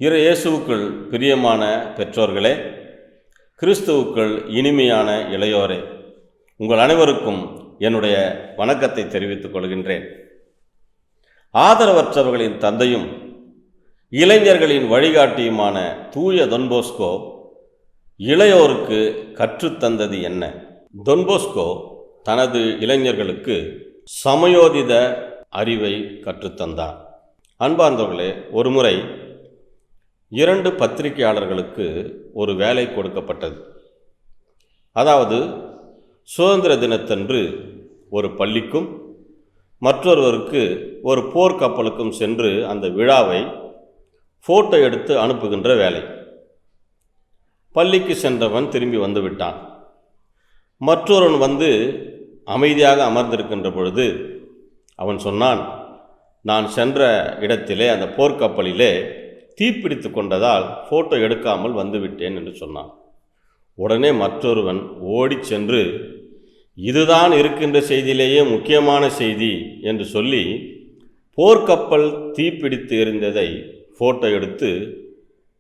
இயேசுவுக்குள் பிரியமான பெற்றோர்களே, கிறிஸ்துவுக்குள் இனிமையான இளையோரே, உங்கள் அனைவருக்கும் என்னுடைய வணக்கத்தை தெரிவித்துக் கொள்கின்றேன். ஆதரவற்றவர்களின் தந்தையும் இளைஞர்களின் வழிகாட்டியுமான தூய தொன்போஸ்கோ இளையோருக்கு கற்றுத்தந்தது என்ன? தொன்போஸ்கோ தனது இளைஞர்களுக்கு சமயோதித அறிவை கற்றுத்தந்தார். அன்பார்ந்தவர்களே, ஒருமுறை 2 பத்திரிகையாளர்களுக்கு ஒரு வேலை கொடுக்கப்பட்டது. அதாவது, சுதந்திர தினத்தன்று ஒரு பள்ளிக்கும் மற்றொருவருக்கு ஒரு போர்க்கப்பலுக்கும் சென்று அந்த விழாவை ஃபோட்டோ எடுத்து அனுப்புகின்ற வேலை. பள்ளிக்கு சென்றவன் திரும்பி வந்து விட்டான். மற்றொருவன் வந்து அமைதியாக அமர்ந்திருக்கின்ற பொழுது அவன் சொன்னான், நான் சென்ற இடத்திலே அந்த போர்க்கப்பலிலே தீப்பிடித்து கொண்டதால் ஃபோட்டோ எடுக்காமல் வந்துவிட்டேன் என்று சொன்னான். உடனே மற்றொருவன் ஓடி சென்று, இதுதான் இருக்கின்ற செய்தியிலேயே முக்கியமான செய்தி என்று சொல்லி போர்க்கப்பல் தீப்பிடித்து எரிந்ததை ஃபோட்டோ எடுத்து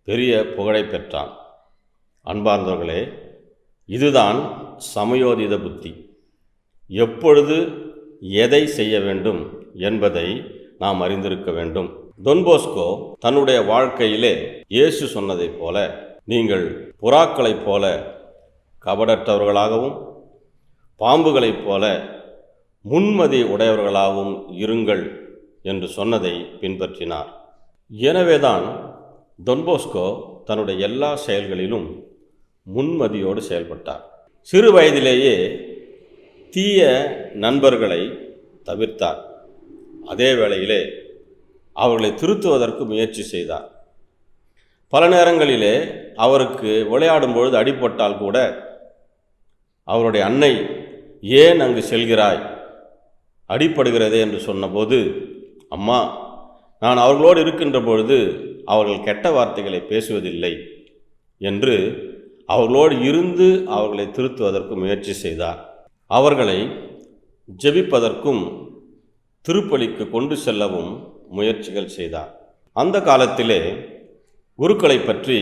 பெரிய புகழை பெற்றான். அன்பார்ந்தவர்களே, இதுதான் சமயோதித புத்தி. எப்பொழுது எதை செய்ய வேண்டும் என்பதை நாம் அறிந்திருக்க வேண்டும். தொன்போஸ்கோ தன்னுடைய வாழ்க்கையிலே இயேசு சொன்னதைப் போல, நீங்கள் புறாக்களைப் போல கபடற்றவர்களாகவும் பாம்புகளைப் போல முன்மதி உடையவர்களாகவும் இருங்கள் என்று சொன்னதை பின்பற்றினார். எனவேதான் தொன்போஸ்கோ தன்னுடைய எல்லா செயல்களிலும் முன்மதியோடு செயல்பட்டார். சிறு வயதிலேயே தீய நண்பர்களை தவிர்த்தார். அதே வேளையிலே அவர்களை திருத்துவதற்கு முயற்சி செய்தார். பல நேரங்களிலே அவருக்கு விளையாடும் பொழுது அடிபட்டால் கூட அவருடைய அன்னை, ஏன் அங்கு செல்கிறாய், அடிபடுகிறதே என்று சொன்னபோது, அம்மா, நான் அவர்களோடு இருக்கின்ற பொழுது அவர்கள் கெட்ட வார்த்தைகளை பேசுவதில்லை என்று அவர்களோடு இருந்து அவர்களை திருத்துவதற்கு முயற்சி செய்தார். அவர்களை ஜெபிப்பதற்கும் திருப்பலிக்கு கொண்டு செல்லவும் முயற்சிகள் செய்தார். அந்த காலத்திலே குருக்களை பற்றி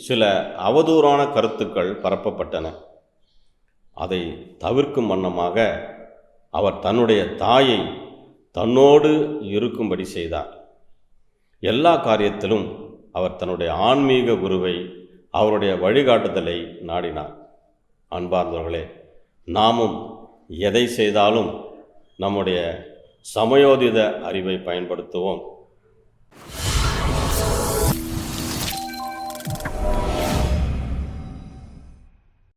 சில அவதூறான கருத்துக்கள் பரப்பப்பட்டன. அதை தவிர்க்கும் வண்ணமாக அவர் தன்னுடைய தாயை தன்னோடு இருக்கும்படி செய்தார். எல்லா காரியத்திலும் அவர் தன்னுடைய ஆன்மீக குருவை, அவருடைய வழிகாட்டுதலை நாடினார். அன்பார்ந்தவர்களே, நாமும் எதை செய்தாலும் நம்முடைய சமயோதித அறிவை பயன்படுத்துவோம்.